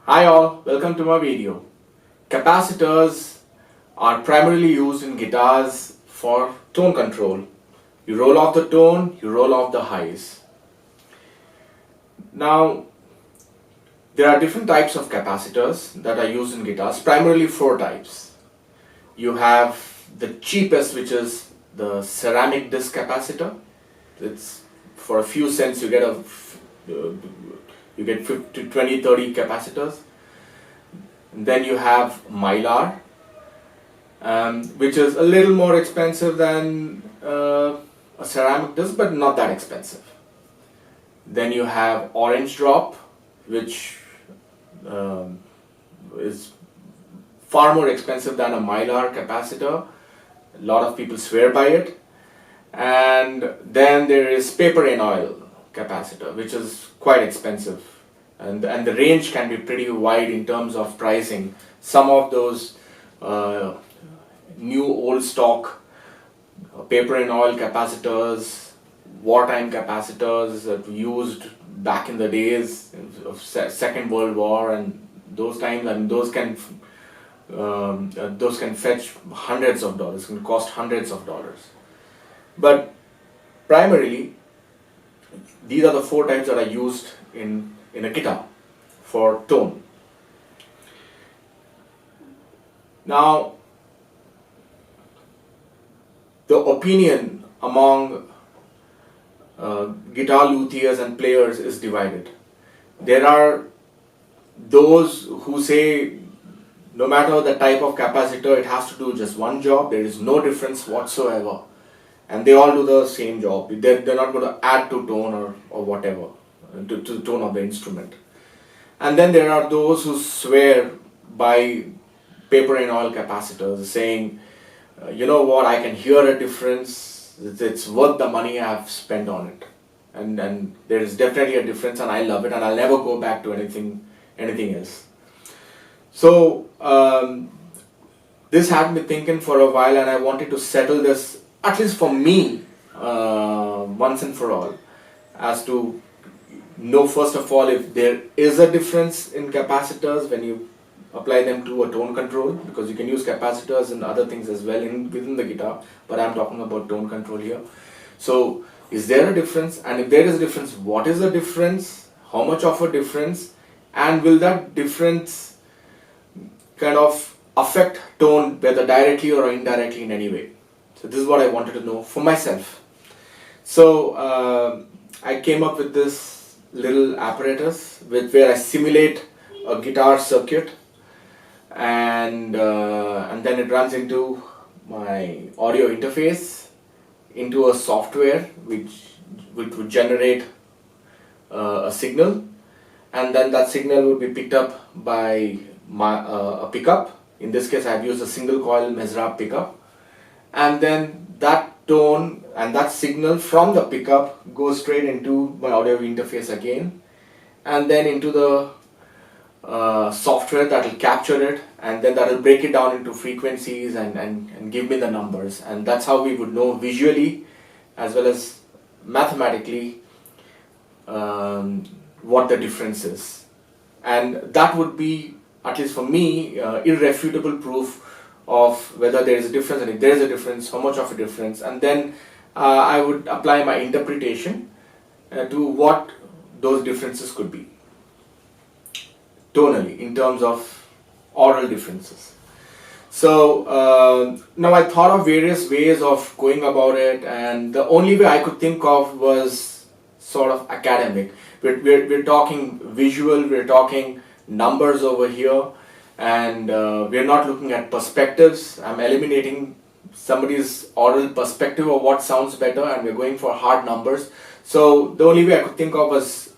Hi all, welcome to my video. Capacitors are primarily used in guitars for tone control. You roll off the tone, you roll off the highs. Now, there are different types of capacitors that are used in guitars, primarily four types. You have the cheapest, which is the ceramic disc capacitor. It's for a few cents you get 50, 20, 30 capacitors. And then you have Mylar, which is a little more expensive than a ceramic disc, but not that expensive. Then you have orange drop, which is far more expensive than a Mylar capacitor. A lot of people swear by it. And then there is paper and oil capacitor, which is quite expensive, and the range can be pretty wide in terms of pricing. Some of those new old stock paper and oil capacitors, wartime capacitors that were used back in the days of Second World War and those times, and those can fetch hundreds of dollars, can cost hundreds of dollars. But primarily, these are the four types that are used in a guitar for tone. Now, the opinion among guitar luthiers and players is divided. There are those who say no matter the type of capacitor, it has to do just one job, there is no difference whatsoever. And they all do the same job. They're not going to add to tone or whatever, to the tone of the instrument. And then there are those who swear by paper and oil capacitors, saying, you know what, I can hear a difference, it's worth the money I have spent on it. And there is definitely a difference, and I love it, and I'll never go back to anything else. So, this had me thinking for a while, and I wanted to settle this, at least for me, once and for all, as to know first of all if there is a difference in capacitors when you apply them to a tone control, because you can use capacitors and other things as well within the guitar, but I'm talking about tone control here. So is there a difference, and if there is a difference, what is the difference, how much of a difference, and will that difference kind of affect tone whether directly or indirectly in any way? So this is what I wanted to know for myself. So I came up with this little apparatus where I simulate a guitar circuit, and then it runs into my audio interface, into a software which would generate a signal, and then that signal would be picked up by a pickup. In this case, I've used a single coil Mylar pickup. And then that tone and that signal from the pickup goes straight into my audio interface again, and then into the software that will capture it, and then that will break it down into frequencies and give me the numbers. And that's how we would know visually as well as mathematically what the difference is. And that would be, at least for me, irrefutable proof of whether there is a difference, and if there is a difference, how much of a difference. And then I would apply my interpretation to what those differences could be tonally in terms of aural differences. So now I thought of various ways of going about it, and the only way I could think of was sort of academic. We're talking visual, we're talking numbers over here, and we're not looking at perspectives. I'm eliminating somebody's oral perspective of what sounds better, and we're going for hard numbers. So the only way I could think of was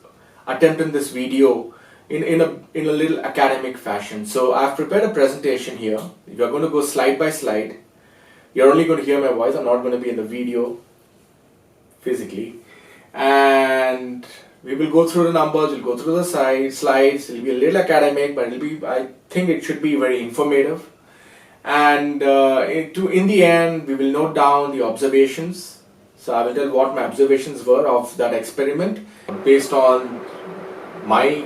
attempting this video in a little academic fashion. So I've prepared a presentation here. We're going to go slide by slide. You're only going to hear my voice. I'm not going to be in the video physically. And we will go through the numbers, we'll go through the slides. It'll be a little academic, but I think it should be very informative. And in the end, we will note down the observations. So I will tell what my observations were of that experiment based on my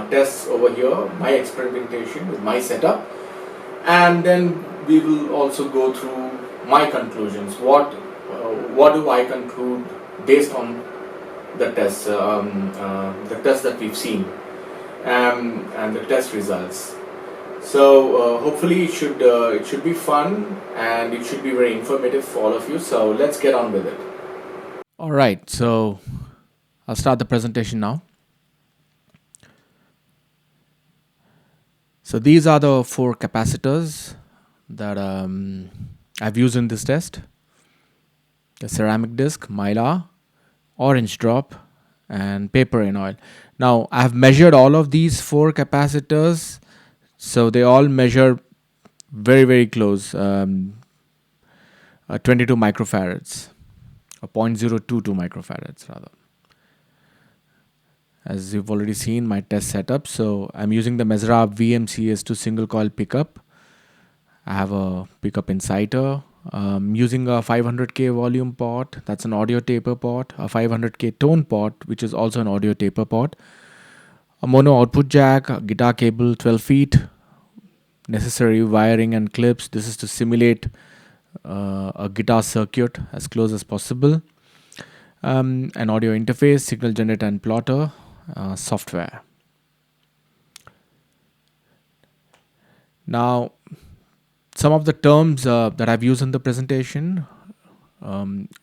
tests over here, my experimentation with my setup, and then we will also go through my conclusions. What do I conclude based on the tests that we've seen, and the test results. So hopefully it should be fun and it should be very informative for all of you. So let's get on with it. All right, so I'll start the presentation now. So these are the 4 capacitors that I've used in this test: the ceramic disc, Mylar, orange drop, and paper in oil. Now I've measured all of these 4 capacitors, so they all measure very close, 22 microfarads, or 0.022 microfarads rather. As you've already seen my test setup, so I'm using the Mylar VMCS2 single coil pickup. I have a pickup inciter. Using a 500K volume port, that's an audio taper port, a 500K tone port, which is also an audio taper port, a mono output jack, a guitar cable 12 feet, necessary wiring and clips. This is to simulate a guitar circuit as close as possible. An audio interface, signal generator and plotter, software. Now, some of the terms that I've used in the presentation: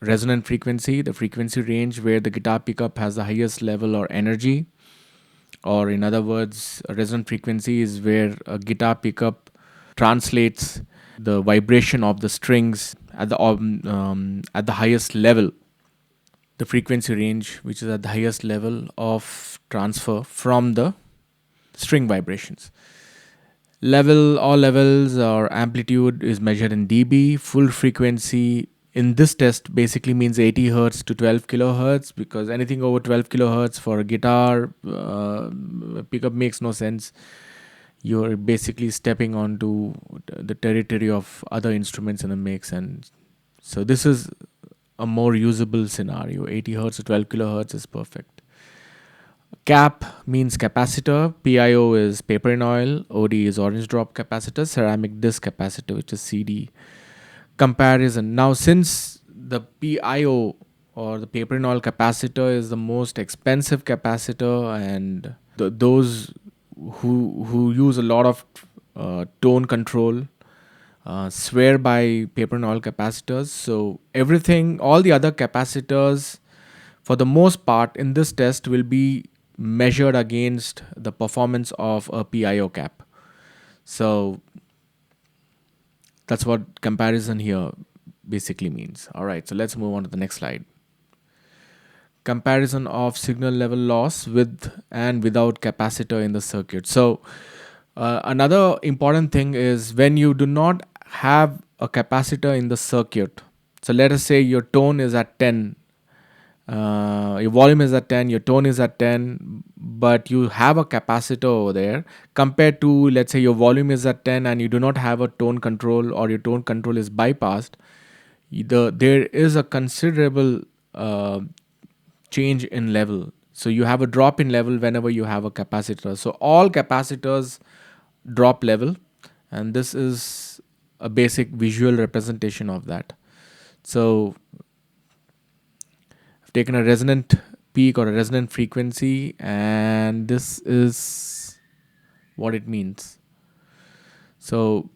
resonant frequency, the frequency range where the guitar pickup has the highest level or energy, or in other words, a resonant frequency is where a guitar pickup translates the vibration of the strings at the highest level, the frequency range which is at the highest level of transfer from the string vibrations. All levels or amplitude is measured in dB. Full frequency in this test basically means 80 hertz to 12 kilohertz, because anything over 12 kilohertz for a guitar pickup makes no sense. You're basically stepping onto the territory of other instruments in the mix, and so this is a more usable scenario. 80 hertz to 12 kilohertz is perfect. Cap means capacitor, PIO is paper in oil, OD is orange drop capacitor, ceramic disc capacitor, which is CD. Comparison. Now, since the PIO or the paper in oil capacitor is the most expensive capacitor, and those who use a lot of tone control swear by paper and oil capacitors, so all the other capacitors for the most part in this test will be measured against the performance of a PIO cap. So that's what comparison here basically means. All right, so let's move on to the next slide. Comparison of signal level loss with and without capacitor in the circuit. So another important thing is when you do not have a capacitor in the circuit. So let us say your tone is at 10, your volume is at 10, your tone is at 10, but you have a capacitor over there, compared to, let's say, your volume is at 10 and you do not have a tone control, or your tone control is bypassed. There is a considerable change in level. So you have a drop in level whenever you have a capacitor. So all capacitors drop level, and this is a basic visual representation of that. So I've taken a resonant peak or a resonant frequency, and this is what it means. So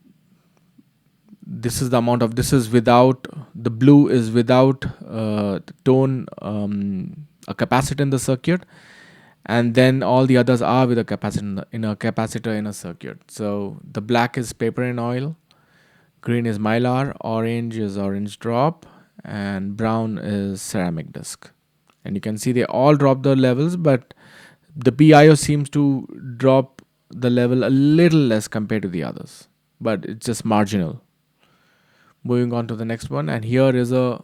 this is the amount of, this is without, the blue is without tone, a capacitor in the circuit, and then all the others are with a capacitor in a circuit. So the black is paper and oil, green is Mylar, orange is orange drop, and brown is ceramic disc. And you can see they all drop the levels, but the PIO seems to drop the level a little less compared to the others, but it's just marginal. Moving on to the next one, and here is a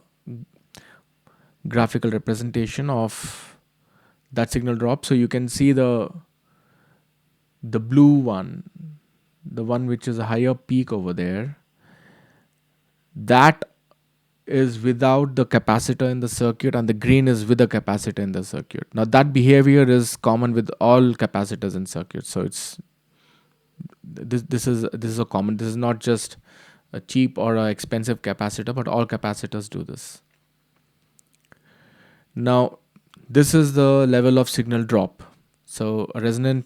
graphical representation of that signal drop. So you can see the blue one, the one which is a higher peak over there, that is without the capacitor in the circuit and the green is with the capacitor in the circuit. Now that behavior is common with all capacitors in circuit. So it's this is a common. This is not just a cheap or a expensive capacitor, but all capacitors do this. Now this is the level of signal drop. So a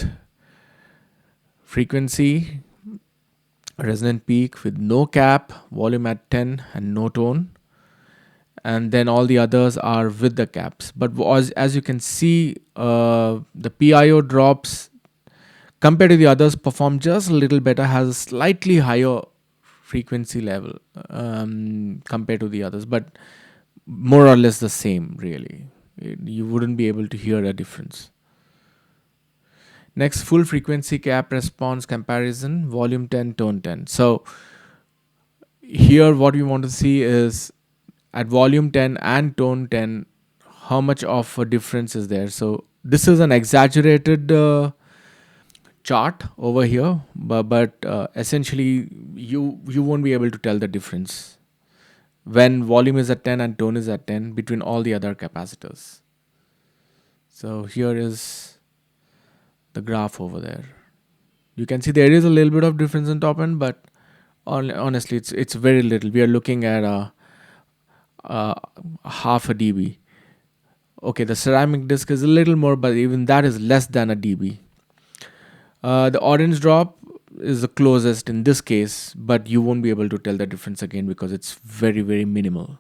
frequency, resonant peak with no cap, volume at 10 and no tone, and then all the others are with the caps. But as you can see, the PIO drops compared to the others perform just a little better, has a slightly higher frequency level compared to the others, but more or less the same, really. You wouldn't be able to hear a difference. Next, full frequency cap response comparison, volume 10, tone 10. So here what we want to see is at volume 10 and tone 10, how much of a difference is there. So this is an exaggerated chart over here, but essentially you won't be able to tell the difference when volume is at 10 and tone is at 10 between all the other capacitors. So here is the graph over there. You can see there is a little bit of difference in top end, but honestly it's very little. We are looking at half a dB. Okay, the ceramic disc is a little more, but even that is less than a dB. The orange drop is the closest in this case, but you won't be able to tell the difference again because it's very, very minimal.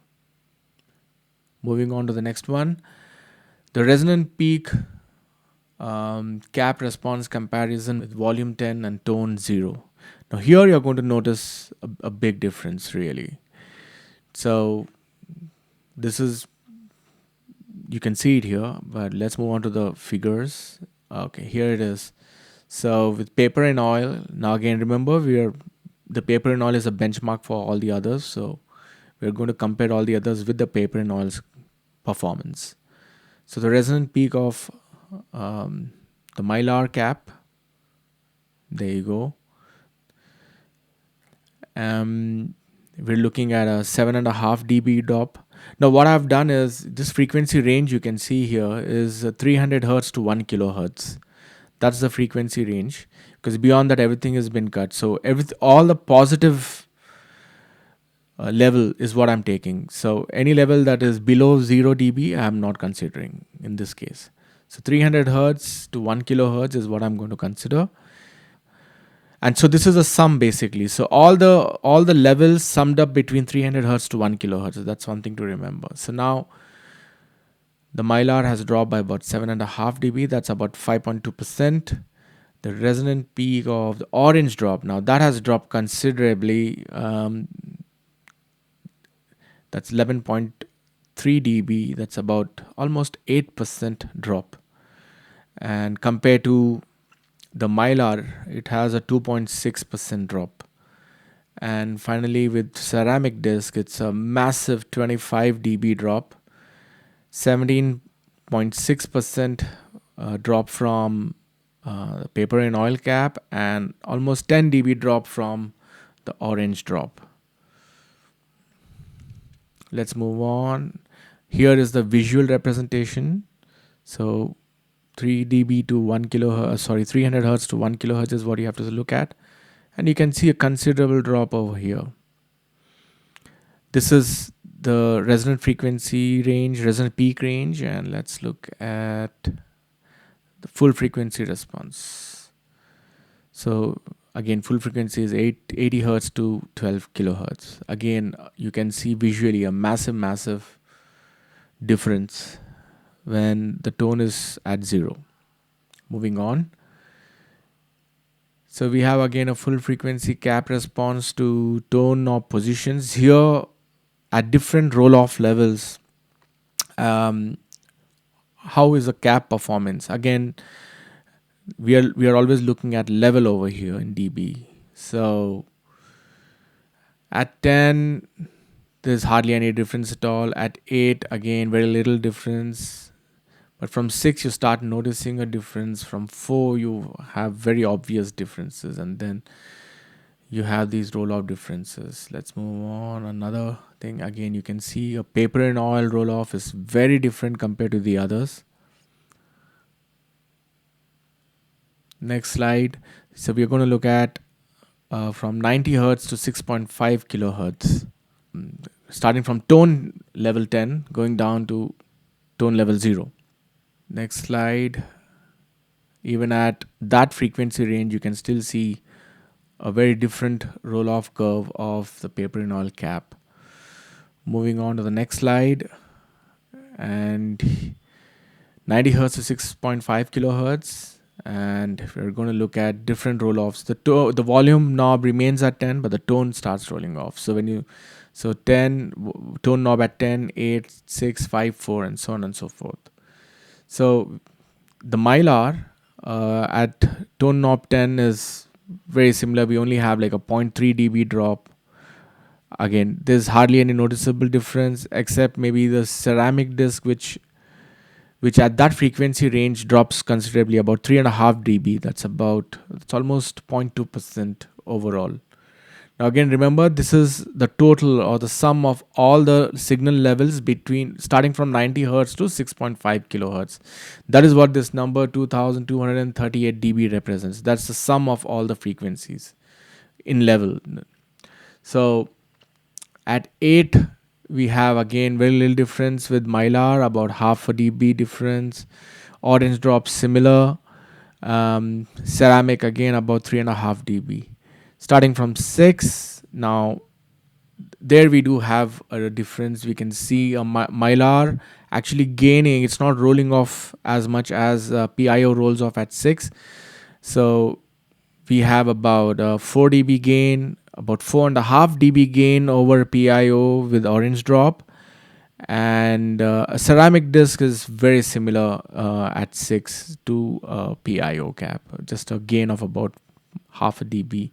Moving on to the next one, the resonant peak cap response comparison with volume 10 and tone 0. Now here you're going to notice a big difference, really. So this is, you can see it here, but let's move on to the figures. Okay, here it is. So with paper and oil, now again remember the paper and oil is a benchmark for all the others. So we're going to compare all the others with the paper and oil's performance. So the resonant peak of the Mylar cap, there you go. We're looking at a 7.5 dB drop. Now what I've done is this frequency range you can see here is 300 hertz to 1 kilohertz. That's the frequency range, because beyond that everything has been cut. So all the positive level is what I'm taking. So any level that is below 0 dB I'm not considering in this case. So 300 hertz to 1 kilohertz is what I'm going to consider. And so this is a sum basically. So all the levels summed up between 300 hertz to 1 kilohertz. That's one thing to remember. So now the Mylar has dropped by about 7.5 dB. That's about 5.2%. The resonant peak of the orange drop, now that has dropped considerably. That's 11.3 dB. That's about almost 8% drop. And compared to the Mylar, it has a 2.6% drop. And finally, with ceramic disc, it's a massive 25 dB drop, 17.6% drop from the paper and oil cap, and almost 10 dB drop from the orange drop. Let's move on. Here is the visual representation. So 3 dB to 1 kilohertz, 300 hertz to 1 kilohertz is what you have to look at. And you can see a considerable drop over here. This is the resonant frequency range, resonant peak range, and let's look at the full frequency response. So again, full frequency is 80 hertz to 12 kilohertz. Again, you can see visually a massive difference when the tone is at 0. Moving on. So we have again a full frequency cap response to tone knob positions. Here at different roll-off levels, how is the cap performance? Again, we are always looking at level over here in dB. So at 10, there's hardly any difference at all. At 8, again, very little difference. But from 6, you start noticing a difference. From 4, you have very obvious differences. And then you have these roll-off differences. Let's move on. Another thing, again you can see a paper and oil roll off is very different compared to the others. Next slide. So we're going to look at from 90 hertz to 6.5 kilohertz, starting from tone level 10 going down to tone level 0. Next slide. Even at that frequency range, you can still see a very different roll off curve of the paper and oil cap. Moving on to the next slide, and 90 hertz to 6.5 kilohertz, and we're going to look at different roll offs. The volume knob remains at 10, but the tone starts rolling off. So 10 tone knob at 10, 8, 6, 5, 4, and so on and so forth. So the Mylar at tone knob 10 is very similar. We only have like a 0.3 dB drop. Again, there's hardly any noticeable difference except maybe the ceramic disc, which at that frequency range drops considerably, about 3.5 dB. That's almost 0.2% overall. Now again, remember, this is the total or the sum of all the signal levels starting from 90 hertz to 6.5 kilohertz. That is what this number 2238 dB represents. That's the sum of all the frequencies in level. So at 8, we have again very little difference with Mylar, about half a dB difference. Orange drop similar. Ceramic again about 3.5 dB. Starting from 6, now there we do have a difference. We can see a Mylar actually gaining. It's not rolling off as much as PIO rolls off at 6. So we have about 4 dB gain, about 4.5 dB gain over PIO with orange drop. And a ceramic disc is very similar at 6 to PIO cap, just a gain of about half a dB.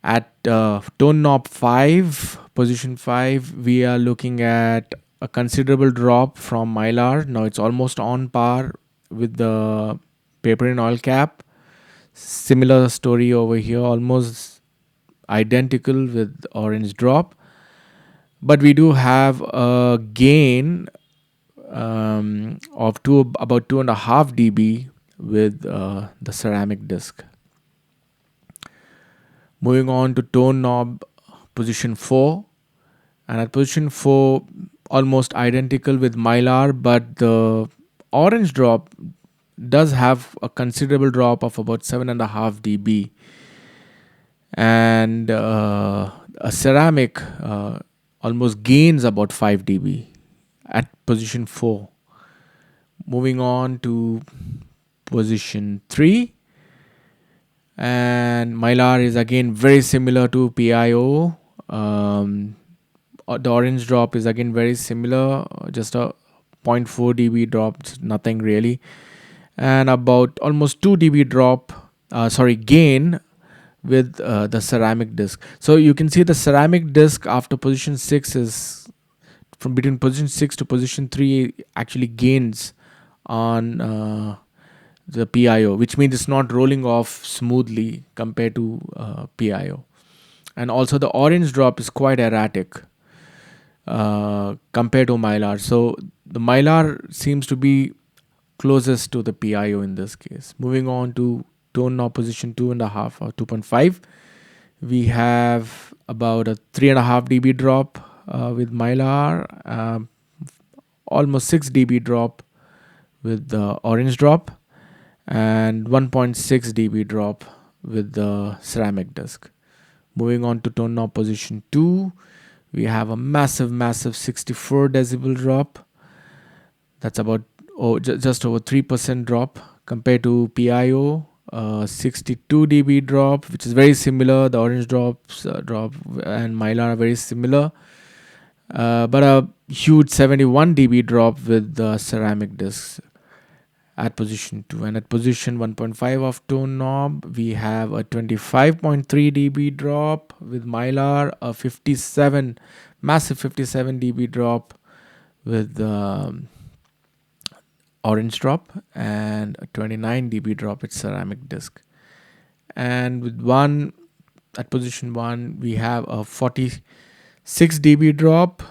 At tone knob 5, position 5, we are looking at a considerable drop from Mylar. Now it's almost on par with the paper and oil cap. Similar story over here, almost identical with orange drop. But we do have a gain of about 2.5 dB with the ceramic disc. Moving on to tone knob position 4, and at position 4 almost identical with Mylar, but the orange drop does have a considerable drop of about 7.5 dB, and a ceramic almost gains about 5 dB at position 4. Moving on to position 3, and Mylar is again very similar to PIO. The orange drop is again very similar, just a 0.4 dB drop, nothing really, and about almost 2 dB gain with the ceramic disc. So you can see the ceramic disc after position 6 is from between position 6 to position 3 actually gains on the PIO, which means it's not rolling off smoothly compared to PIO. And also the orange drop is quite erratic compared to Mylar. So the Mylar seems to be closest to the PIO in this case. Moving on to tone knob position 2.5 or 2.5, we have about a 3.5 dB drop with Mylar, almost 6 dB drop with the orange drop, and 1.6 dB drop with the ceramic disc. Moving on to tone knob position 2, we have a massive 64 decibel drop. That's about just over 3% drop compared to PIO. 62 dB drop, which is very similar. The orange drop and Mylar are very similar, but a huge 71 dB drop with the ceramic discs at position 2. And at position 1.5 of tone knob, we have a 25.3 dB drop with Mylar, a massive 57 dB drop with orange drop, and a 29 dB drop with ceramic disc. And with at position 1, we have a 47 6 dB drop,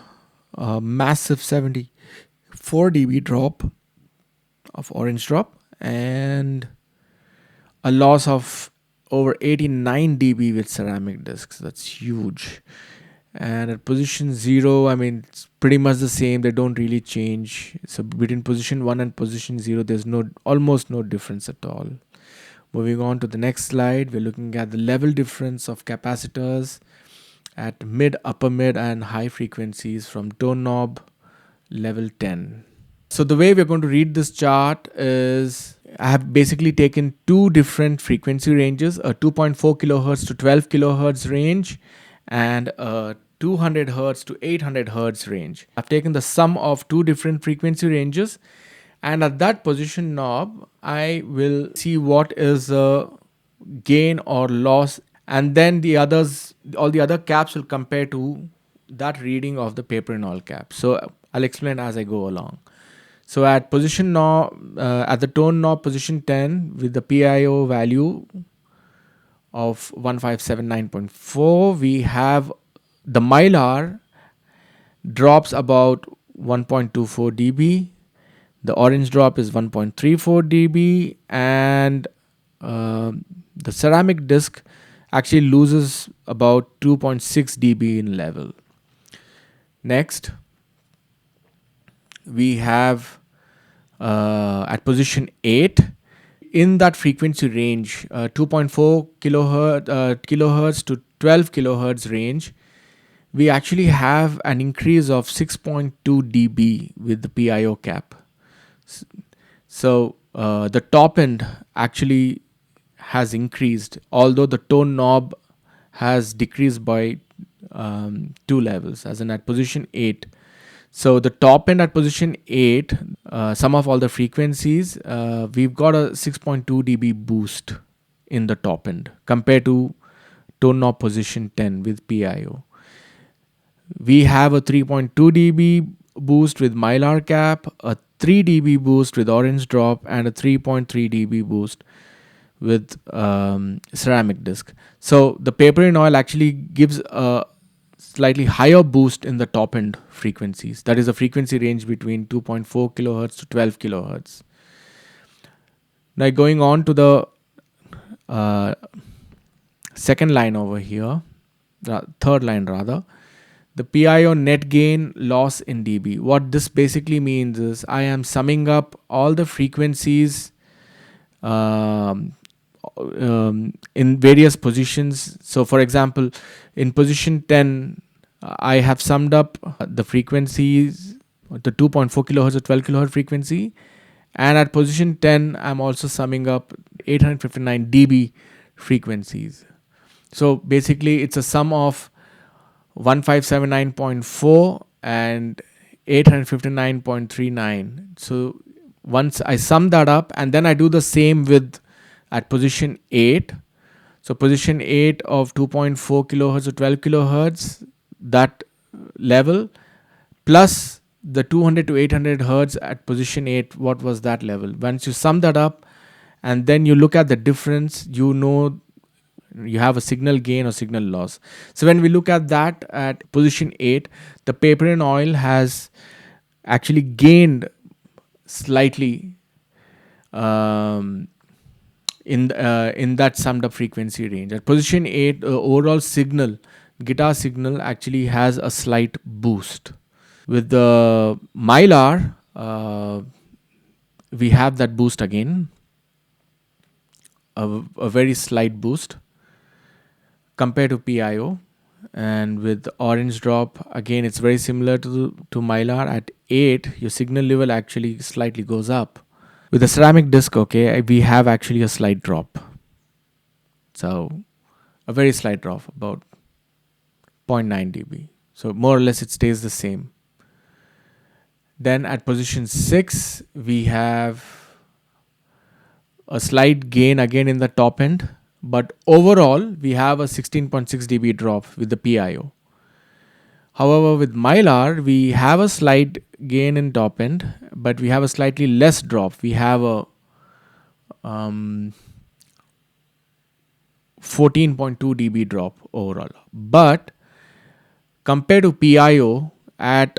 a massive 74 dB drop of orange drop, and a loss of over 89 dB with ceramic discs. That's huge. And at position 0, I mean, it's pretty much the same. They don't really change. So between position 1 and position 0, there's almost no difference at all. Moving on to the next slide, we're looking at the level difference of capacitors at mid, upper mid, and high frequencies from tone knob level 10. So the way we're going to read this chart is I have basically taken two different frequency ranges, a 2.4 kilohertz to 12 kilohertz range and a 200 hertz to 800 hertz range. I've taken the sum of two different frequency ranges, and at that position knob I will see what is the gain or loss, and then all the other caps will compare to that reading of the paper in all cap. So I'll explain as I go along. So at position knob, at the tone knob position 10 with the PIO value of 1579.4, we have the Mylar drops about 1.24 dB. The orange drop is 1.34 dB, and the ceramic disc actually loses about 2.6 dB in level. Next, we have at position 8 in that frequency range, 2.4 kilohertz to 12 kilohertz range, we actually have an increase of 6.2 dB with the PIO cap. So the top end actually has increased, although the tone knob has decreased by 2 levels, as in at position 8. So the top end at position 8, sum of all the frequencies, we've got a 6.2 dB boost in the top end compared to tone knob position 10 with PIO. We have a 3.2 dB boost with Mylar cap, a 3 dB boost with orange drop, and a 3.3 dB boost with ceramic disc. So the paper in oil actually gives a slightly higher boost in the top end frequencies. That is a frequency range between 2.4 kilohertz to 12 kilohertz. Now going on to the second line over here, third line rather, the PIO net gain loss in dB. What this basically means is I am summing up all the frequencies in various positions. So for example, in position 10, I have summed up the frequencies, the 2.4 kilohertz to 12 kilohertz frequency, and at position 10, I'm also summing up 859 dB frequencies. So basically, it's a sum of 1579.4 and 859.39. So once I sum that up, and then I do the same with at position 8. So position 8 of 2.4 kilohertz to 12 kilohertz, that level, plus the 200 to 800 hertz at position 8, what was that level? Once you sum that up and then you look at the difference, you know you have a signal gain or signal loss. So when we look at that at position 8, the paper in oil has actually gained slightly in that summed up frequency range. At position 8, overall signal, guitar signal actually has a slight boost. With the Mylar, we have that boost again, a very slight boost compared to PIO. And with orange drop, again, it's very similar to Mylar. At 8, your signal level actually slightly goes up. With the ceramic disc, okay, we have actually a slight drop. So a very slight drop, about 0.9 dB. So more or less it stays the same. Then at position 6, we have a slight gain again in the top end, but overall we have a 16.6 dB drop with the PIO. However, with Mylar, we have a slight gain in top end, but we have a slightly less drop. We have a 14.2 dB drop overall. But Compared to PIO at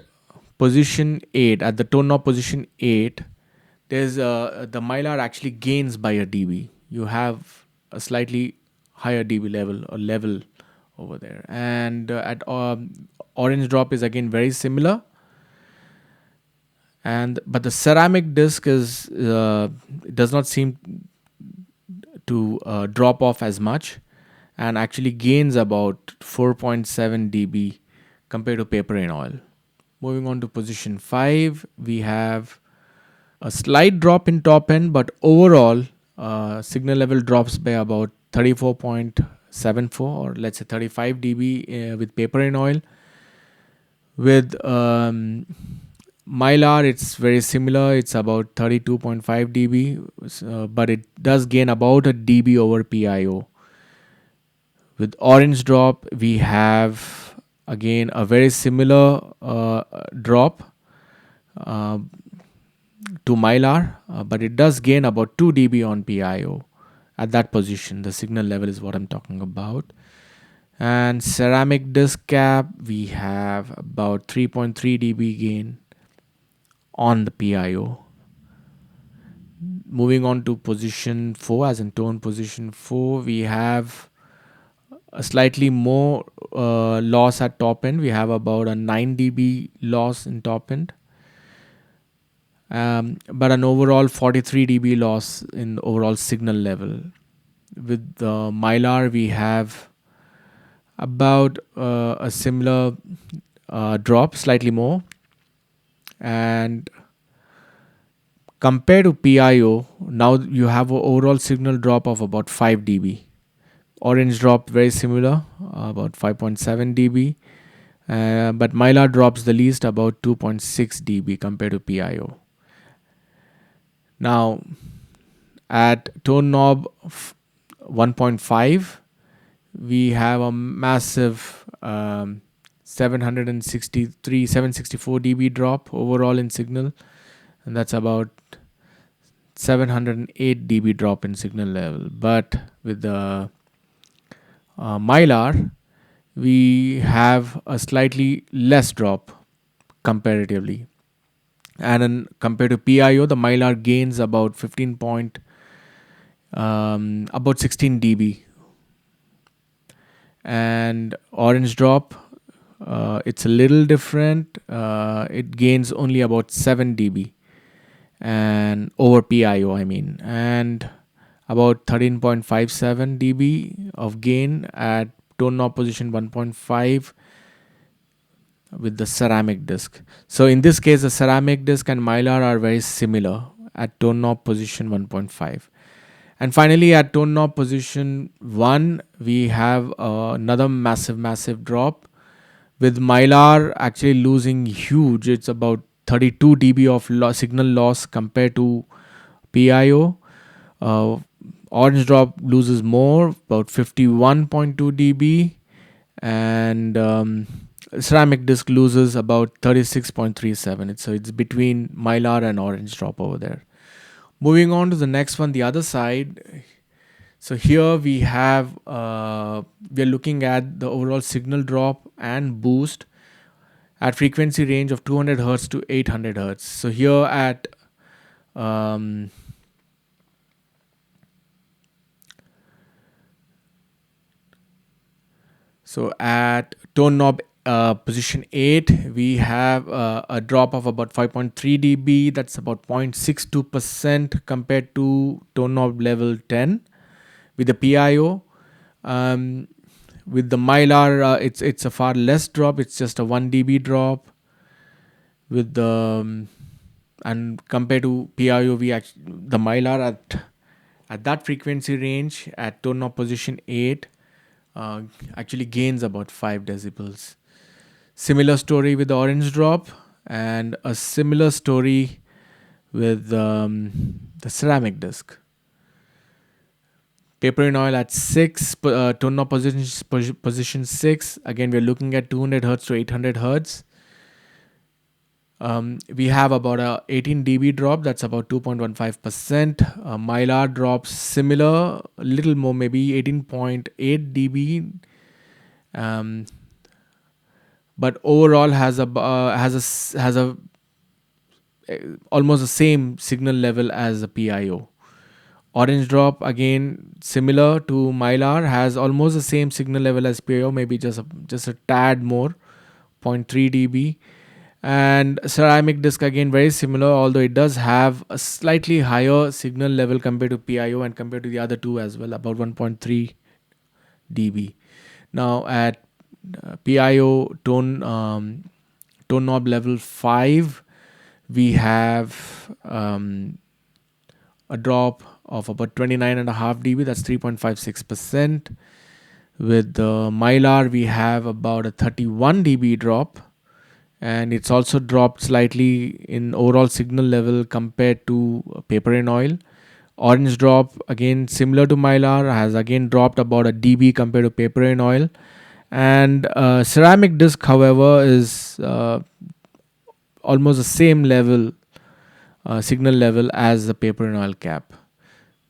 position 8, at the tone knob position 8, there's the Mylar actually gains by a dB. You have a slightly higher dB level over there. And at orange drop is again very similar. And but the ceramic disc is does not seem to drop off as much, and actually gains about 4.7 dB compared to paper in oil. Moving on to position 5, we have a slight drop in top end, but overall signal level drops by about 34.74, or let's say 35 dB with paper in oil. With Mylar, it's very similar. It's about 32.5 dB, but it does gain about a dB over PIO. With orange drop, we have again a very similar drop uh, to Mylar, but it does gain about 2 dB on PIO at that position. The signal level is what I'm talking about. And ceramic disc cap, we have about 3.3 dB gain on the PIO. Moving on to position 4, as in tone position 4, we have a slightly more loss at top end. We have about a 9 dB loss in top end, but an overall 43 dB loss in the overall signal level. With the Mylar, we have about a similar drop, slightly more. And compared to PIO, now you have an overall signal drop of about 5 dB. Orange drop very similar, about 5.7 dB. But Mylar drops the least, about 2.6 dB compared to PIO. Now, at tone knob 1.5, we have a massive 764 dB drop overall in signal, and that's about 708 dB drop in signal level. But with the Mylar, we have a slightly less drop comparatively. And compared to PIO, the Mylar gains about about 16 dB. And orange drop, it's a little different. It gains only about 7 dB, and over PIO, I mean, and about 13.57 dB of gain at tone knob position 1.5 with the ceramic disc. So in this case, the ceramic disc and Mylar are very similar at tone knob position 1.5. And finally, at tone knob position 1, we have another massive drop, with Mylar actually losing huge. It's about 32 dB of signal loss compared to PIO. Orange drop loses more, about 51.2 dB, and ceramic disc loses about 36.37. So it's between Mylar and orange drop over there. Moving on to the next one, the other side. So here we have we're looking at the overall signal drop and boost at frequency range of 200 hertz to 800 hertz. So here at tone knob position 8, we have a drop of about 5.3 dB. That's about 0.62% compared to tone knob level 10 with the PIO. With the Mylar, it's a far less drop. It's just a 1 dB drop. With the and compared to PIO, the Mylar at that frequency range at tone knob position 8 actually gains about 5 decibels. Similar story with the orange drop, and a similar story with the ceramic disc. Paper in oil at 6, tone knob position 6. Again, we're looking at 200 hertz to 800 hertz. We have about a 18 dB drop. That's about 2.15%. Mylar drops similar, a little more, maybe 18.8 dB. but overall has a almost the same signal level as the PIO. Orange drop, again similar to Mylar, has almost the same signal level as PIO, maybe just a tad more, zero point 0.3 dB. And ceramic disc, again very similar, although it does have a slightly higher signal level compared to PIO and compared to the other two as well, about 1.3 dB. Now at PIO tone knob level 5, we have a drop of about 29.5 dB, that's 3.56%. With the Mylar, we have about a 31 dB drop, and it's also dropped slightly in overall signal level compared to paper and oil. Orange drop, again similar to Mylar, has again dropped about a dB compared to paper and oil. And ceramic disc, however, is almost the same level, signal level as the paper and oil cap.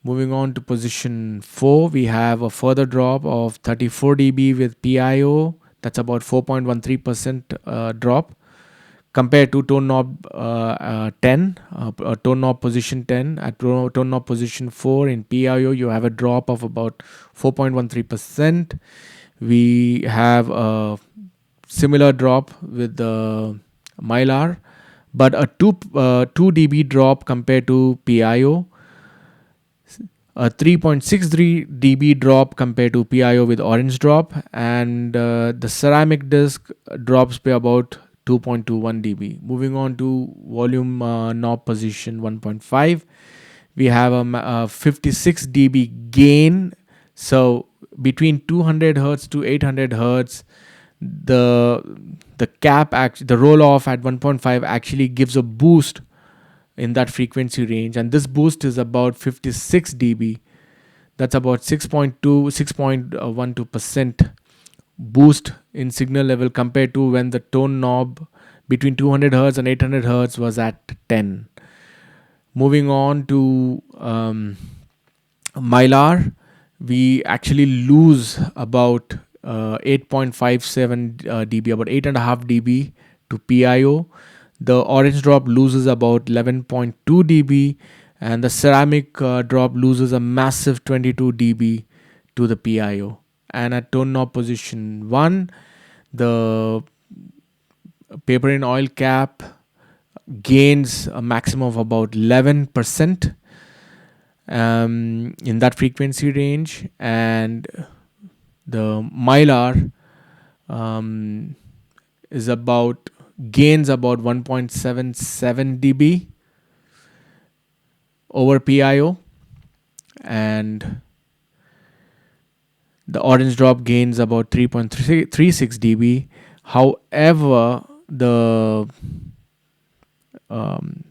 Moving on to position 4, we have a further drop of 34 dB with PIO. That's about 4.13% drop compared to tone knob 10, tone knob position 10. At tone knob position 4 in PIO, you have a drop of about 4.13%. We have a similar drop with the Mylar, but a 2 dB drop compared to PIO, a 3.63 dB drop compared to PIO with orange drop, and the ceramic disc drops by about 2.21 dB. Moving on to volume knob position 1.5, we have a 56 dB gain. So between 200 hertz to 800 hertz, the cap the roll off at 1.5 actually gives a boost in that frequency range, and this boost is about 56 dB. That's about 6.12% boost in signal level compared to when the tone knob between 200 hertz and 800 hertz was at 10. Moving on to Mylar, we actually lose about 8.57 dB, about 8.5 dB to PIO. The orange drop loses about 11.2 dB, and the ceramic drop loses a massive 22 dB to the PIO. And at tone knob position 1, the paper and oil cap gains a maximum of about 11% in that frequency range, and the Mylar is about gains about 1.77 dB over PIO, and the orange drop gains about 3.36 dB. However, the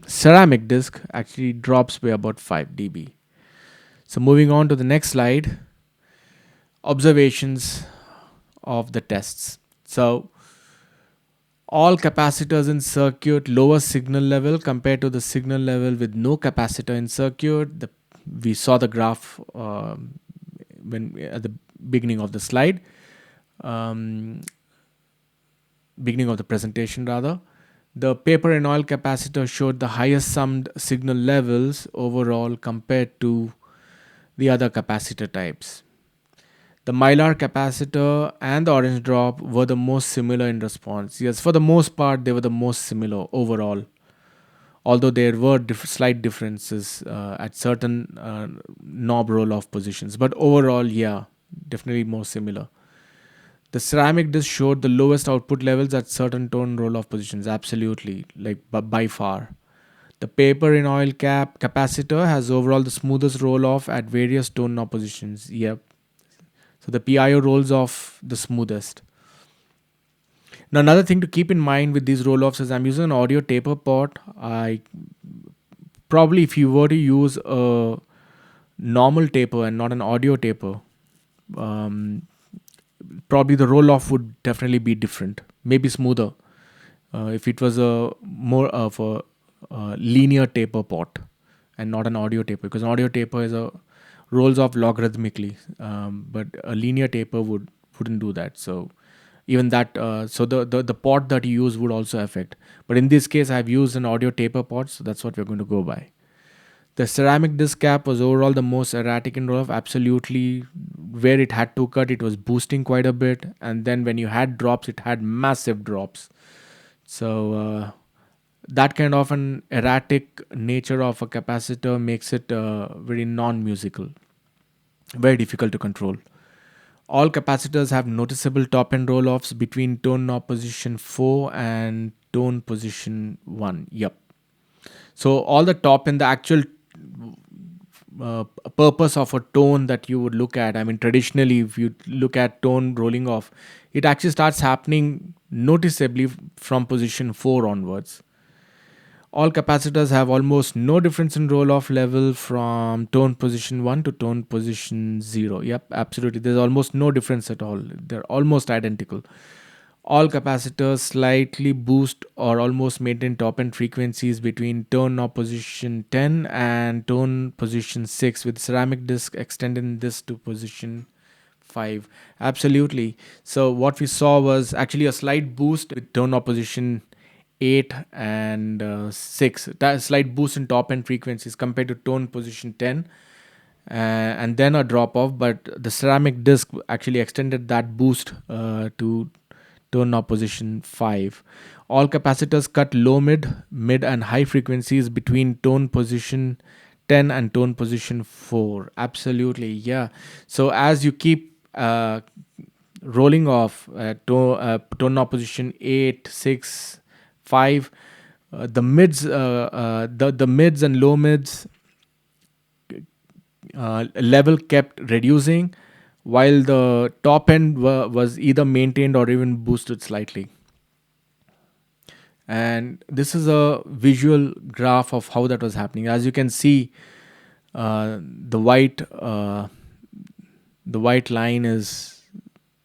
ceramic disc actually drops by about 5 dB. So moving on to the next slide, observations of the tests. So all capacitors in circuit lower signal level compared to the signal level with no capacitor in circuit. We saw the graph when at the beginning of the slide, beginning of the presentation rather. The paper and oil capacitor showed the highest summed signal levels overall compared to the other capacitor types. The Mylar capacitor and the orange drop were the most similar in response. Yes, for the most part, they were the most similar overall, although there were slight differences at certain knob roll-off positions. But overall, yeah, definitely more similar. The ceramic disc showed the lowest output levels at certain tone roll-off positions, absolutely, like by far. The paper in oil capacitor has overall the smoothest roll-off at various tone knob positions. Yep. So the PIO rolls off the smoothest. Now another thing to keep in mind with these roll-offs is I'm using an audio taper pot. I probably, if you were to use a normal taper and not an audio taper, probably the roll-off would definitely be different, maybe smoother. If it was a more of a linear taper pot and not an audio taper, because an audio taper is a rolls off logarithmically, but a linear taper wouldn't do that. So even that so the pot that you use would also affect. But in this case, I've used an audio taper pot, so that's what we're going to go by. The ceramic disc cap was overall the most erratic in roll-off. Absolutely, where it had to cut, it was boosting quite a bit, and then when you had drops, it had massive drops. So that kind of an erratic nature of a capacitor makes it very non-musical, very difficult to control. All capacitors have noticeable top end roll offs between tone knob position 4 and tone position 1. Yep. So, all the top end, the actual purpose of a tone that you would look at, I mean, traditionally, if you look at tone rolling off, it actually starts happening noticeably from position 4 onwards. All capacitors have almost no difference in roll off level from tone position 1 to tone position 0. Yep, absolutely. There's almost no difference at all. They're almost identical. All capacitors slightly boost or almost maintain top end frequencies between tone knob position 10 and tone position 6, with ceramic disc extending this to position 5. Absolutely. So what we saw was actually a slight boost with tone knob position 8 and 6. That slight boost in top end frequencies compared to tone position 10, and then a drop off, but the ceramic disc actually extended that boost to tone knob position 5. All capacitors cut low, mid and high frequencies between tone position 10 and tone position 4. Absolutely, yeah. So as you keep rolling off tone knob position 8, 6, 5, the mids and low mids level kept reducing, while the top end was either maintained or even boosted slightly. And this is a visual graph of how that was happening. As you can see, the white line is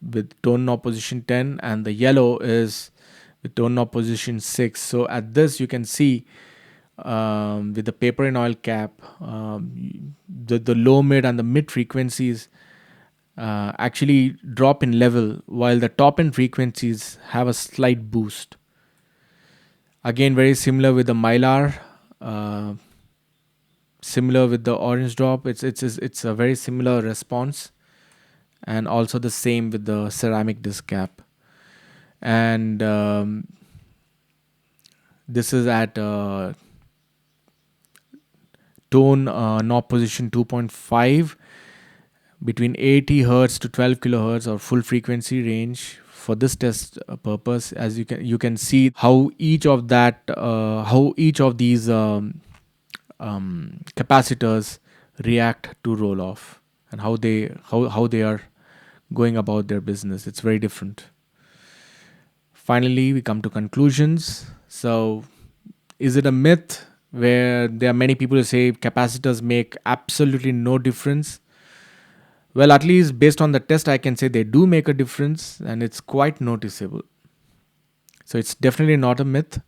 with tone knob position 10, and the yellow is with tone knob position 6. So at this, you can see with the paper and oil cap, the low, mid, and the mid frequencies actually drop in level, while the top end frequencies have a slight boost. Again, very similar with the Mylar, uh, similar with the orange drop. It's a very similar response, and also the same with the ceramic disc cap. And this is at tone knob position 2.5 between 80 hertz to 12 kilohertz or full frequency range. For this test purpose, as you can see how each of these capacitors react to roll off, and how they are going about their business. It's very different. Finally, we come to conclusions. So, is it a myth where there are many people who say capacitors make absolutely no difference? Well, at least based on the test, I can say they do make a difference, and it's quite noticeable. So it's definitely not a myth.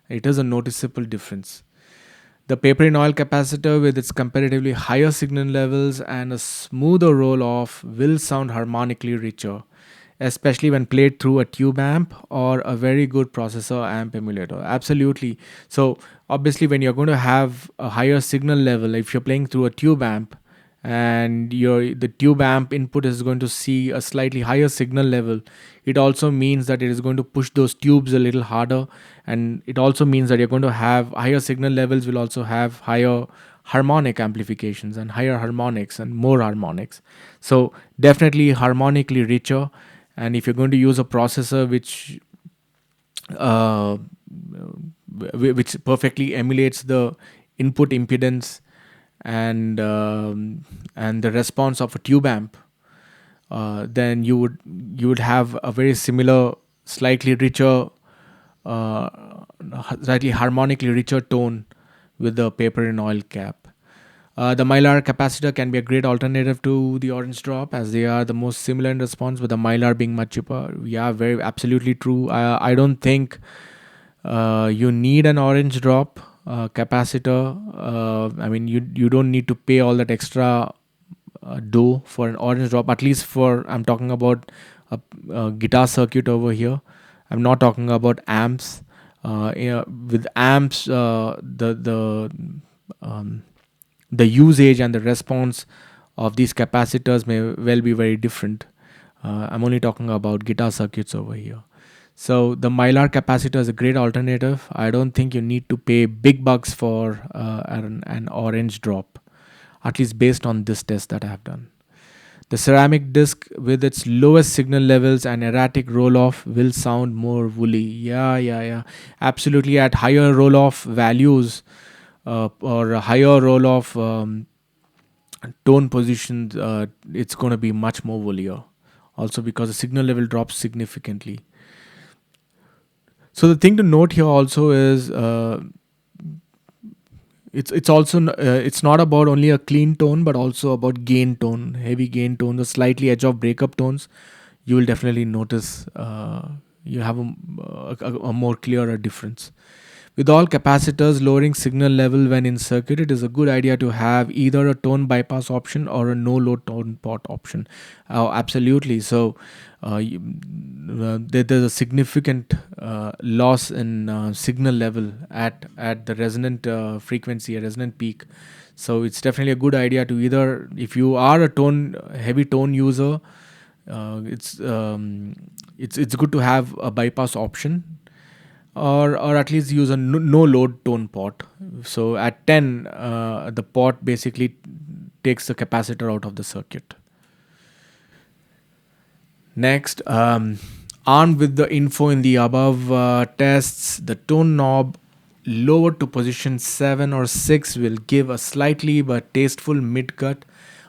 It is a noticeable difference. The paper in oil capacitor, with its comparatively higher signal levels and a smoother roll off, will sound harmonically richer, especially when played through a tube amp or a very good processor amp emulator. Absolutely. So obviously, when you're going to have a higher signal level, if you're playing through a tube amp, and the tube amp input is going to see a slightly higher signal level, it also means that it is going to push those tubes a little harder, and it also means that you're going to have higher signal levels, will also have higher harmonic amplifications and higher harmonics and more harmonics. So definitely harmonically richer. And if you're going to use a processor uh, which perfectly emulates the input impedance and the response of a tube amp, then you would have a very similar, slightly richer, uh, slightly harmonically richer tone with the paper and oil cap. The Mylar capacitor can be a great alternative to the orange drop, as they are the most similar in response, with the Mylar being much cheaper. Yeah, very absolutely true. I don't think you need an orange drop capacitor. I mean, you don't need to pay all that extra dough for an orange drop. At least for I'm talking about a guitar circuit over here. I'm not talking about amps. With amps, um, the usage and the response of these capacitors may well be very different. I'm only talking about guitar circuits over here. So the Mylar capacitor is a great alternative. I don't think you need to pay big bucks for an orange drop, at least based on this test that I have done. The ceramic disc, with its lowest signal levels and erratic roll off, will sound more woolly. Yeah, yeah, yeah. Absolutely. At higher roll off values, or a higher roll off tone positions, it's going to be much more woollier. Also, because the signal level drops significantly. So, the thing to note here also is, it's also it's not about only a clean tone, but also about gain tone, heavy gain tone, the slightly edge of breakup tones. You will definitely notice you have a more clearer difference. With all capacitors, lowering signal level when in circuit, it is a good idea to have either a tone bypass option or a no load tone pot option. Absolutely. So there's a significant loss in signal level at the resonant frequency, a resonant peak. So it's definitely a good idea to either, if you are a tone heavy tone user, it's good to have a bypass option, or at least use a no load tone pot. So at 10, the pot basically takes the capacitor out of the circuit. Next, armed with the info in the above tests, the tone knob lowered to position 7 or 6 will give a slightly but tasteful mid cut,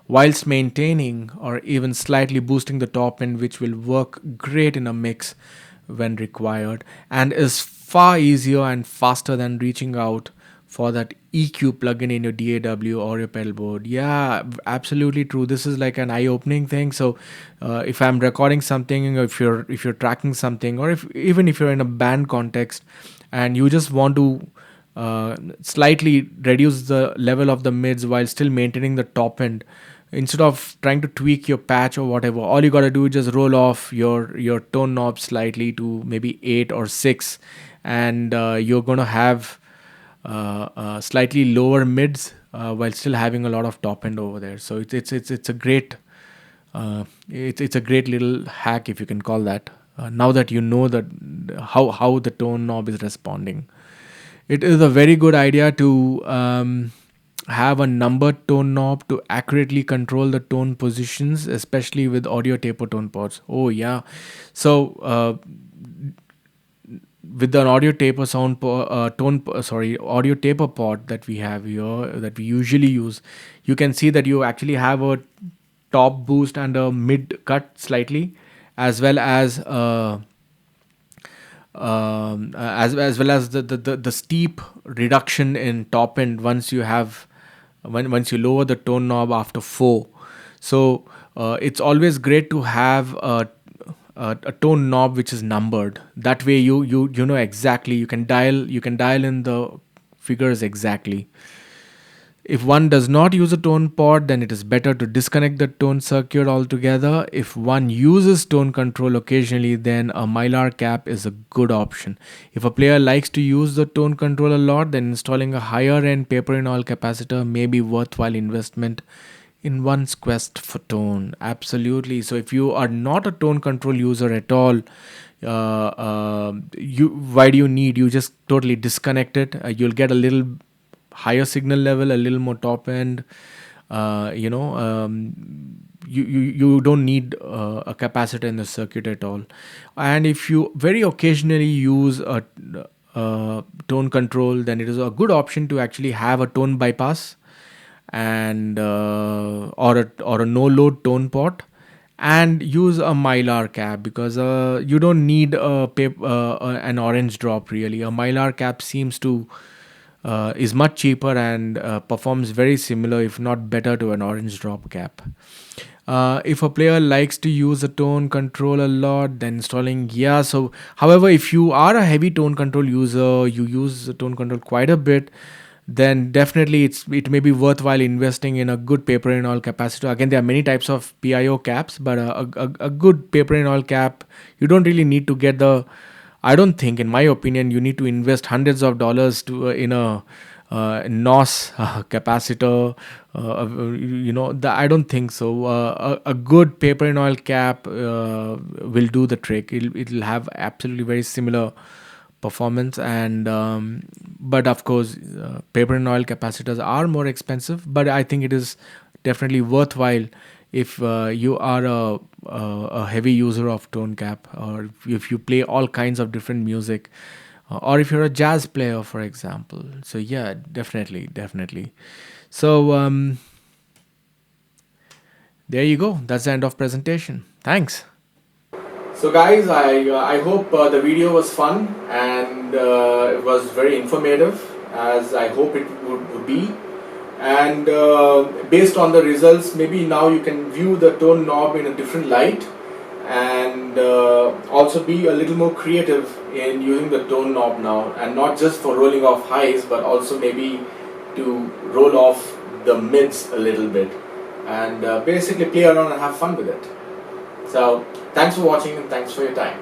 whilst maintaining or even slightly boosting the top end, which will work great in a mix when required, and is far easier and faster than reaching out for that EQ plugin in your DAW or your pedal board. Yeah, absolutely true. This is like an eye-opening thing. So, if I'm recording something, or if you're tracking something, or if even if you're in a band context, and you just want to slightly reduce the level of the mids while still maintaining the top end, instead of trying to tweak your patch or whatever, all you got to do is just roll off your tone knob slightly to maybe 8 or 6, and you're going to have slightly lower mids while still having a lot of top end over there. So it's a great it's a great little hack, if you can call that. Now that you know that how the tone knob is responding, it is a very good idea to have a numbered tone knob to accurately control the tone positions, especially with audio taper tone pods. Oh yeah, so with an audio taper audio taper pod that we have here, that we usually use, you can see that you actually have a top boost and a mid cut slightly, as well as as well as the steep reduction in top end once you have once you lower the tone knob after 4. So it's always great to have a tone knob which is numbered. That way you know exactly, you can dial in the figures exactly. If one does not use a tone pod, then it is better to disconnect the tone circuit altogether. If one uses tone control occasionally, then a Mylar cap is a good option. If a player likes to use the tone control a lot, then installing a higher end paper in oil capacitor may be worthwhile investment in one's quest for tone. Absolutely. So if you are not a tone control user at all, you why do you need? You just totally disconnect it. You'll get a little higher signal level, a little more top end. You don't need a capacitor in the circuit at all. And if you very occasionally use a tone control, then it is a good option to actually have a tone bypass, and or a no load tone pot, and use a Mylar cap, because you don't need an orange drop really. A Mylar cap seems to is much cheaper and performs very similar, if not better, to an orange drop cap. If a player likes to use a tone control a lot, then installing, yeah. However, if you are a heavy tone control user, you use the tone control quite a bit, then definitely it may be worthwhile investing in a good paper in oil capacitor. Again, there are many types of PIO caps, but a good paper in oil cap, you don't really need to get the, I don't think, in my opinion, you need to invest hundreds of dollars to in a NOS capacitor. I don't think so. A good paper in oil cap will do the trick. It'll have absolutely very similar performance, and but of course, paper and oil capacitors are more expensive, but I think it is definitely worthwhile if you are a heavy user of tone cap, or if you play all kinds of different music, or if you're a jazz player, for example. So yeah, definitely. So there you go, that's the end of presentation. Thanks. So guys, I hope the video was fun and it was very informative, as I hope it would be. And based on the results, maybe now you can view the tone knob in a different light, and also be a little more creative in using the tone knob now, and not just for rolling off highs, but also maybe to roll off the mids a little bit, and basically play around and have fun with it. So thanks for watching and thanks for your time.